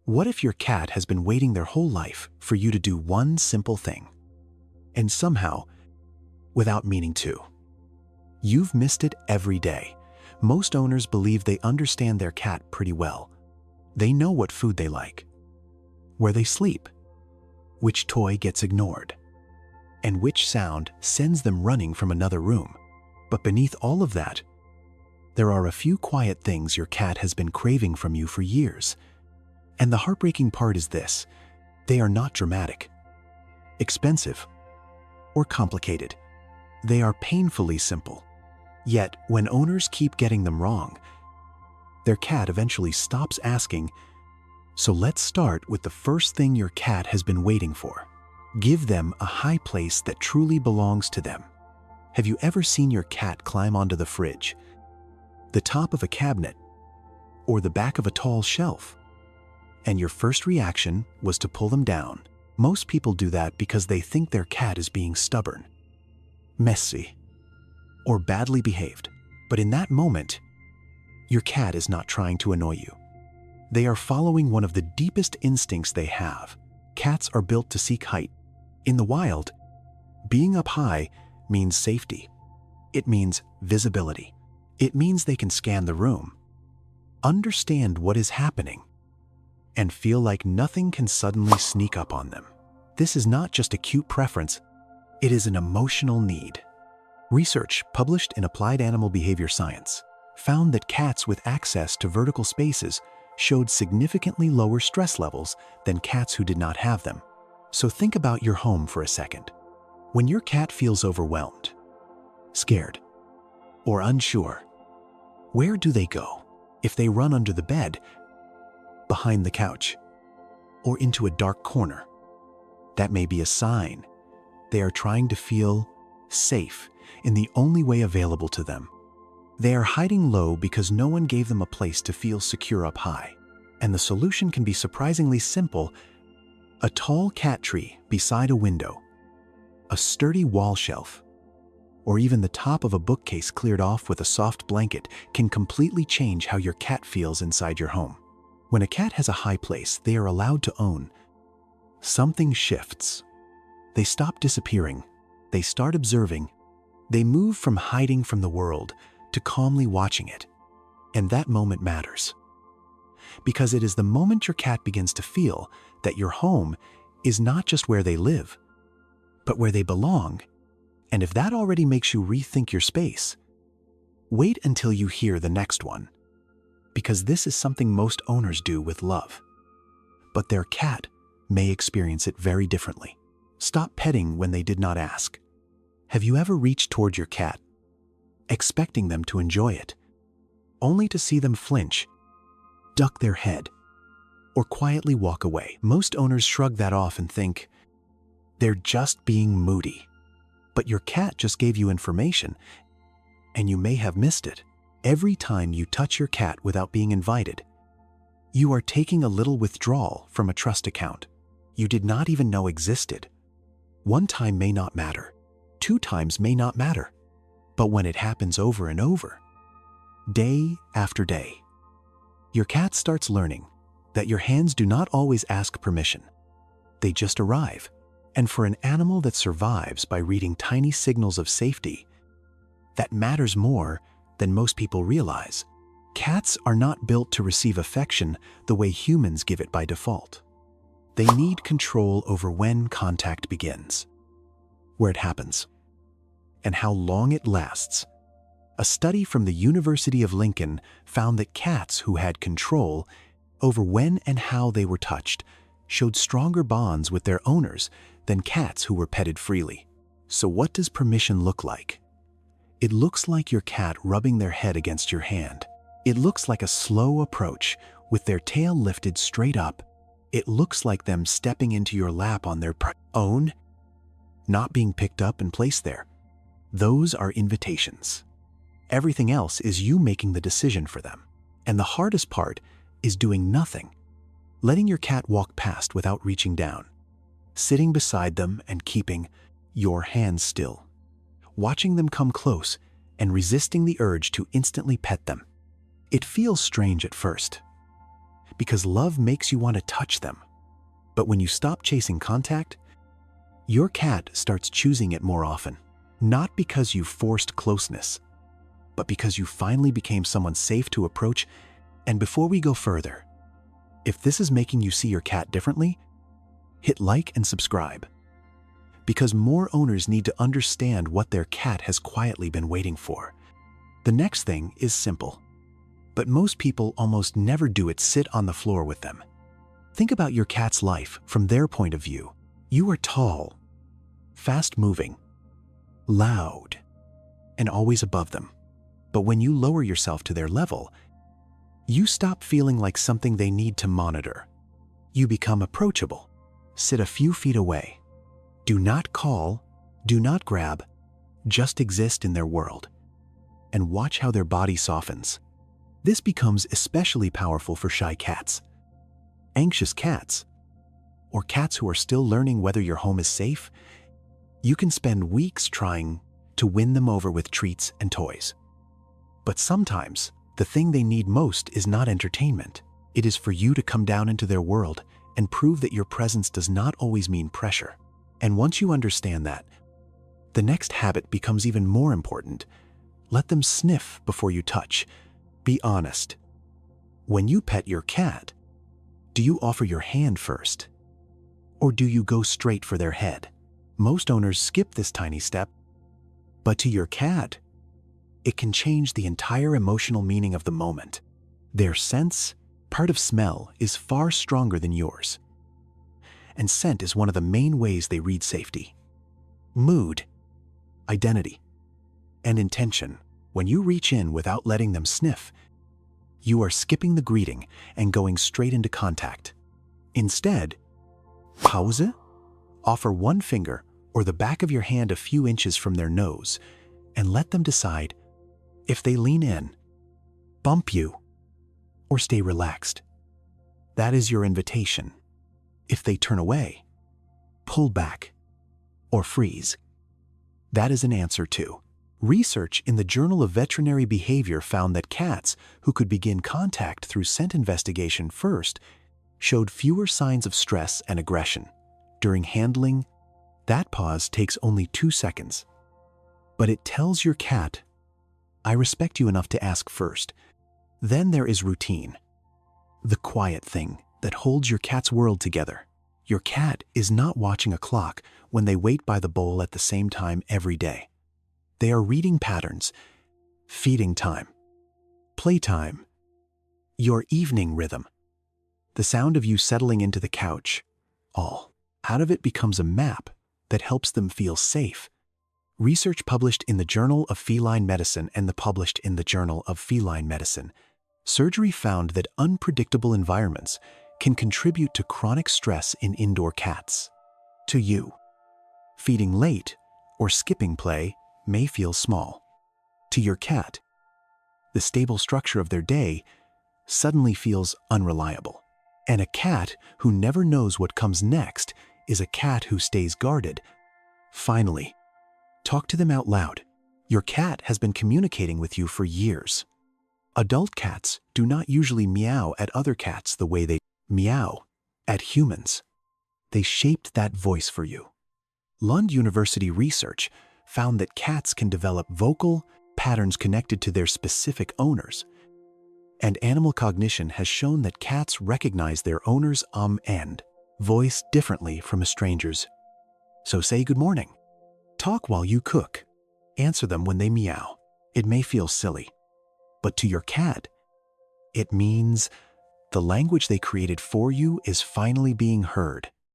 What if your cat has been waiting their whole life for you to do one simple thing? And somehow, without meaning to, you've missed it every day. Most owners believe they understand their cat pretty well. They know what food they like, where they sleep, which toy gets ignored, and which sound sends them running from another room. But beneath all of that, there are a few quiet things your cat has been craving from you for years. And the heartbreaking part is this: they are not dramatic, expensive, or complicated. They are painfully simple. Yet, when owners keep getting them wrong, their cat eventually stops asking. So let's start with the first thing your cat has been waiting for. Give them a high place that truly belongs to them. Have you ever seen your cat climb onto the fridge, the top of a cabinet, or the back of a tall shelf, and your first reaction was to pull them down? Most people do that because they think their cat is being stubborn, messy, or badly behaved. But in that moment, your cat is not trying to annoy you. They are following one of the deepest instincts they have. Cats are built to seek height. In the wild, being up high means safety. It means visibility. It means they can scan the room, understand what is happening, and feel like nothing can suddenly sneak up on them. This is not just a cute preference, it is an emotional need. Research published in Applied Animal Behavior Science found that cats with access to vertical spaces showed significantly lower stress levels than cats who did not have them. So think about your home for a second. When your cat feels overwhelmed, scared, or unsure, where do they go? If they run under the bed, behind the couch, or into a dark corner, that may be a sign they are trying to feel safe in the only way available to them. They are hiding low because no one gave them a place to feel secure up high. And the solution can be surprisingly simple: a tall cat tree beside a window, a sturdy wall shelf, or even the top of a bookcase cleared off with a soft blanket can completely change how your cat feels inside your home. When a cat has a high place they are allowed to own, something shifts. They stop disappearing. They start observing. They move from hiding from the world to calmly watching it. And that moment matters, because it is the moment your cat begins to feel that your home is not just where they live, but where they belong. And if that already makes you rethink your space, wait until you hear the next one, because this is something most owners do with love, but their cat may experience it very differently. Stop petting when they did not ask. Have you ever reached toward your cat, expecting them to enjoy it, only to see them flinch, duck their head, or quietly walk away? Most owners shrug that off and think, they're just being moody. But your cat just gave you information, and you may have missed it. Every time you touch your cat without being invited, you are taking a little withdrawal from a trust account you did not even know existed. One time may not matter. 2 times may not matter. But when it happens over and over, day after day, your cat starts learning that your hands do not always ask permission. They just arrive. And for an animal that survives by reading tiny signals of safety, that matters more than most people realize. Cats are not built to receive affection the way humans give it by default. They need control over when contact begins, where it happens, and how long it lasts. A study from the University of Lincoln found that cats who had control over when and how they were touched showed stronger bonds with their owners than cats who were petted freely. So what does permission look like? It looks like your cat rubbing their head against your hand. It looks like a slow approach with their tail lifted straight up. It looks like them stepping into your lap on their own, not being picked up and placed there. Those are invitations. Everything else is you making the decision for them. And the hardest part is doing nothing. Letting your cat walk past without reaching down. Sitting beside them and keeping your hands still. Watching them come close and resisting the urge to instantly pet them. It feels strange at first, because love makes you want to touch them. But when you stop chasing contact, your cat starts choosing it more often. Not because you forced closeness, but because you finally became someone safe to approach. And before we go further, if this is making you see your cat differently, hit like and subscribe. Because more owners need to understand what their cat has quietly been waiting for. The next thing is simple, but most people almost never do it: sit on the floor with them. Think about your cat's life from their point of view. You are tall, fast-moving, loud, and always above them. But when you lower yourself to their level, you stop feeling like something they need to monitor. You become approachable. Sit a few feet away. Do not call, do not grab, just exist in their world. And watch how their body softens. This becomes especially powerful for shy cats, anxious cats, or cats who are still learning whether your home is safe. You can spend weeks trying to win them over with treats and toys. But sometimes, the thing they need most is not entertainment. It is for you to come down into their world and prove that your presence does not always mean pressure. And once you understand that, the next habit becomes even more important. Let them sniff before you touch. Be honest. When you pet your cat, do you offer your hand first? Or do you go straight for their head? Most owners skip this tiny step, but to your cat, it can change the entire emotional meaning of the moment. Their sense, part of smell, is far stronger than yours. And scent is one of the main ways they read safety, mood, identity, and intention. When you reach in without letting them sniff, you are skipping the greeting and going straight into contact. Instead, pause, offer one finger or the back of your hand a few inches from their nose, and let them decide if they lean in, bump you, or stay relaxed. That is your invitation. If they turn away, pull back, or freeze, that is an answer too. Research in the Journal of Veterinary Behavior found that cats who could begin contact through scent investigation first showed fewer signs of stress and aggression. During handling, that pause takes only 2 seconds. But it tells your cat, I respect you enough to ask first. Then there is routine, the quiet thing that holds your cat's world together. Your cat is not watching a clock when they wait by the bowl at the same time every day. They are reading patterns, feeding time, playtime, your evening rhythm, the sound of you settling into the couch. All out of it becomes a map that helps them feel safe. Research published in the Journal of Feline Medicine and published in the Journal of Feline Medicine, surgery found that unpredictable environments can contribute to chronic stress in indoor cats. To you, feeding late or skipping play may feel small. To your cat, the stable structure of their day suddenly feels unreliable. And a cat who never knows what comes next is a cat who stays guarded. Finally, talk to them out loud. Your cat has been communicating with you for years. Adult cats do not usually meow at other cats the way they meow at humans. They shaped that voice for you. Lund University research found that cats can develop vocal patterns connected to their specific owners. And animal cognition has shown that cats recognize their owner's and voice differently from a stranger's. So say good morning. Talk while you cook. Answer them when they meow. It may feel silly, but to your cat, it means the language they created for you is finally being heard.